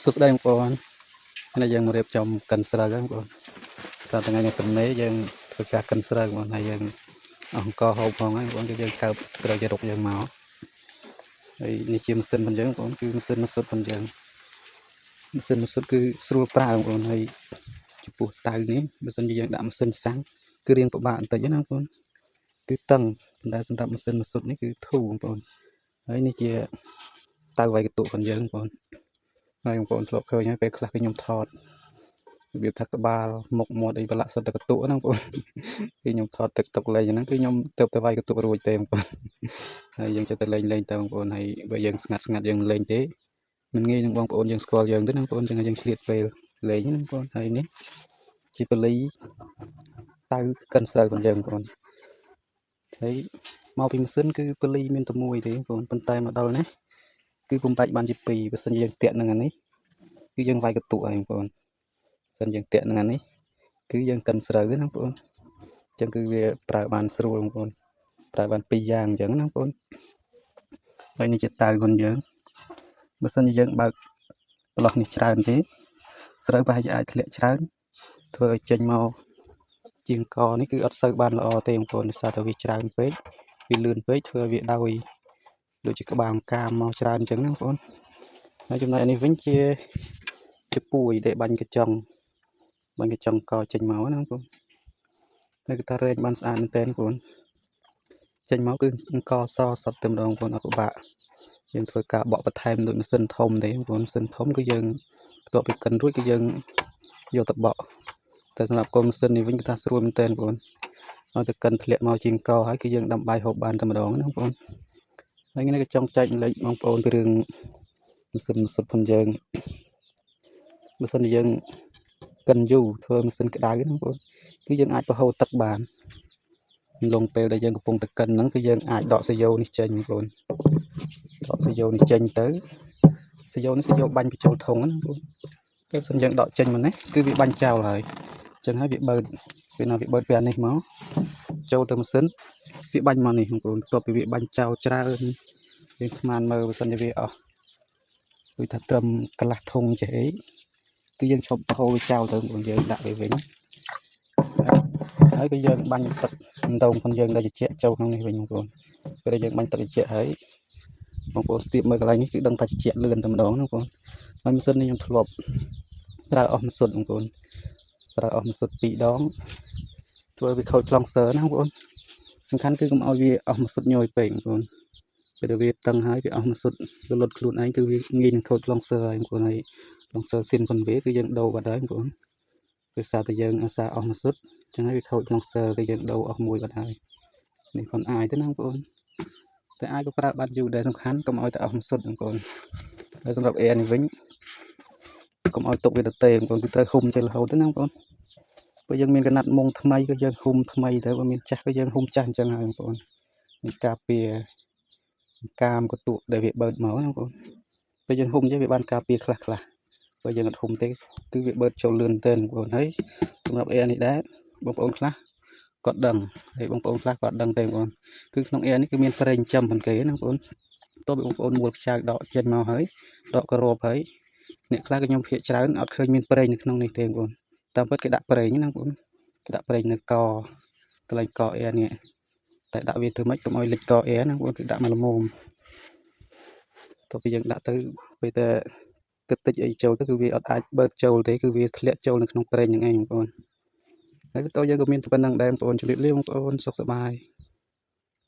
สุดได้បងប្អូនហើយយើងមករៀបចំកិនស្រូវហ្នឹងបងប្អូនសារថ្ងៃនេះទំនេរយើងធ្វើការកិនស្រូវបងហើយយើងអង្គហូបផងហ្នឹងបងប្អូនគឺយើងកើបស្រូវជារុកយើងមកហើយនេះជាម៉ាស៊ីនរបស់យើងបងប្អូនគឺម៉ាស៊ីនម៉ាស៊ុតរបស់យើងម៉ាស៊ីនម៉ាស៊ុតគឺស្រួលប្រើបងប្អូនហើយចំពោះតៅនេះបើសិនជាយើងដាក់ម៉ាស៊ីនសាំងគឺរៀងពិបាកបន្តិចណាបងប្អូនគឺតឹងប៉ុន្តែសម្រាប់ម៉ាស៊ីនម៉ាស៊ុតនេះគឺធូរបងប្អូនហើយនេះជាតៅវាយកន្ទុករបស់យើងបងប្អូនហើយបងប្អូនធ្លាប់ឃើញហើយពេលខ្លះគឺខ្ញុំថតរបៀបថាក្បាលមុខមាត់អីប្រឡាក់សិតតែកន្ទុកហ្នឹងបងប្អូនគឺខ្ញុំថតទឹកទុកលេងហ្នឹងគឺខ្ញុំទៅតែវាយកន្ទុករួចទេបងប្អូនហើយយើងចិត្តតែលេងទៅបងប្អូនហើយបើយើងស្ងាត់យើងលេងទេមិនងាយនឹងបងប្អូនយើងស្គាល់យើងទេណាបងប្អូនចឹងយើងឆ្លៀតពេលលេងណាបងប្អូនហើយនេះជាបលីតៅកិនស្រូវរបស់យើងបងប្អូនហើយមកពីម៉ាស៊ីនគឺបលីមានតែមួយទេបងប្អូនប៉ុន្តែមកដល់នេះគឺបំបែកបានជាពីរបើសិនជាយើងតាក់នឹងអានេះគឺយើងវាយកន្ទុកហើយបងប្អូនសិនយើងតាក់នឹងអានេះគឺយើងកិនស្រូវទេណាបងប្អូនអញ្ចឹងគឺវាប្រើបានស្រួលបងប្អូនប្រើបានពីរយ៉ាងអញ្ចឹងណាបងប្អូនហើយនេះជាតៅរបស់យើងបើសិនជាយើងបើកប្លោះនេះច្រើនទេស្រូវប្រហែលជាអាចធ្លាក់ច្រើនធ្វើឲ្យចេញមកជាងកនេះគឺអត់សូវបានល្អទេបងប្អូនដោយសារតែវាច្រើនពេកវាលឿនពេកធ្វើឲ្យវាដោយដូចជាក្បាលកាមមកច្រើនអញ្ចឹងណាបងប្អូនហើយចំណែកនេះវិញជាពួយដែលបាញ់កញ្ចង់កចេញមកណាបងប្អូនហើយគឺថារែងបានស្អាតមែនទែនបងប្អូនចេញមកគឺអង្គសសុទ្ធតែម្ដងបងប្អូនអត់ពិបាកយើងធ្វើការបកបន្ថែមដូចម៉ាស៊ីនធំទេបងប្អូនម៉ាស៊ីនធំគឺយើងបន្ទាប់ពីកិនរួចគឺយើងយកទៅបកតែសម្រាប់កូនម៉ាស៊ីននេះវិញគឺថាស្រួលមែនទែនបងប្អូនឲ្យតែកិនធ្លាក់មកជាងកហើយគឺយើងដាំបាយហូបបានតែម្ដងណាបងប្អូនហើយនេះក៏ចង់ចែកលេខបងប្អូនពីរឿងម៉ាស៊ីនម៉ាស៊ុតផងយើងបើសិនជាយើងកិនយូរធ្វើម៉ាស៊ីនក្តៅណាបងប្អូនគឺយើងអាចប្រហូរទឹកបានលងពេលដែលយើងកំពុងតែកិនហ្នឹងគឺយើងអាចដកសាយ៉ូនេះចេញបងប្អូនដកសាយ៉ូនេះចេញទៅសាយ៉ូនេះសាយ៉ូបាញ់បញ្ចូលធុងណាបងប្អូនតែសិនយើងដកចេញមកនេះគឺវាបាញ់ចោលហើយអញ្ចឹងហើយវាបើកពេលណាវាបើកពីអានេះមកចូលទៅម៉ាស៊ីនវាបាញ់មកនេះបងប្អូនបន្ទាប់ពីវាបាញ់ចោលច្រើនយើងស្មានមើលបើសិនជាវាអស់ដូចថាត្រឹមកន្លះធុងចេះអីគឺយើងឈប់ប្រហូរវាចោលទៅបងប្អូនយើងដាក់វាវិញហើយក៏យើងបាញ់ទឹកដងផងយើងដែលត្រជាក់ចូលក្នុងនេះវិញបងប្អូនពេលដែលយើងបាញ់ទឹកត្រជាក់ហើយបងប្អូនស្ទាបមើលកន្លែងនេះគឺដឹងថាត្រជាក់លឿនតែម្ដងណាបងប្អូនហើយម៉ាស៊ីននេះខ្ញុំធ្លាប់ប្រើអស់ម៉ាស៊ុតបងប្អូនប្រើអស់ម៉ាស៊ុត2ដងធ្វើវាខូចខ្លងសើណាបងប្អូនសំខាន់គឺកុំឲ្យវាអស់ម៉ាស៊ុតញយពេកបងប្អូនពេលដែលវាតឹងហើយវាអស់ម៉ាស៊ុតវាលុតខ្លួនឯងគឺវាងាយនឹងខូចខ្លងសើហើយបងប្អូនហើយខ្លងសើស៊ីនប៉ុនវាគឺយើងដូរបាត់ហើយបងប្អូនដោយសារតែយើងអាសាអស់ម៉ាស៊ុតអញ្ចឹងហើយវាខូចខ្លងសើគឺយើងដូរអស់មួយបាត់ហើយនេះផងអាយទៅណាបងប្អូនតែអាយក៏ប្រើបានយូរដែរសំខាន់កុំឲ្យតែអស់ម៉ាស៊ុតបងប្អូនហើយសម្រាប់អែនេះវិញកុំឲ្យទុកវាទៅទេបងប្អូនគឺត្រូវហ៊ុំចេះរហូតទៅណាបងប្អូនបើយើងមានកណាត់មុងថ្មីក៏យើងហ៊ុំថ្មីទៅបើមានចាស់ក៏យើងហ៊ុំចាស់អញ្ចឹងហើយបងប្អូននេះការពារកាមកន្ទក់ដែលវាបឺតមកណាបងប្អូនពេលយើងហ៊ុំចេះវាបានការពារខ្លះបើយើងអត់ហ៊ុំទេគឺវាបឺតចូលលឿនទេបងប្អូនហើយសម្រាប់អែនេះដែរបងប្អូនខ្លះគាត់ដឹងហើយបងប្អូនខ្លះគាត់ដឹងទេបងប្អូនគឺក្នុងអែនេះគឺមានប្រេងចំប៉ុនគេណាបងប្អូនតើបងប្អូនមួលខ្ចៅដកចេញមកហើយដកក្របហើយអ្នកខ្លះក៏ខ្ញុំភាកច្រើនអត់ឃើញមានប្រេងនៅក្នុងនេះទេបងប្អូនតាមពិតគេដាក់ប្រេងណាបងប្អូនគេដាក់ប្រេងនៅកកន្លែងកអែនេះតែដាក់វាធ្វើម៉េចកុំឲ្យលិចកអែណាបងប្អូនគឺដាក់មកល្មមតទៅយើងដាក់ទៅពេលតែទឹកតិចអីចូលទៅគឺវាអត់អាចបឺតចូលទេគឺវាធ្លាក់ចូលនៅក្នុងប្រេងហ្នឹងឯងបងប្អូនហើយតើយើងក៏មានប៉ុណ្្នឹងដែរបងប្អូនជម្រាបលាបងប្អូនសុខសប្បាយ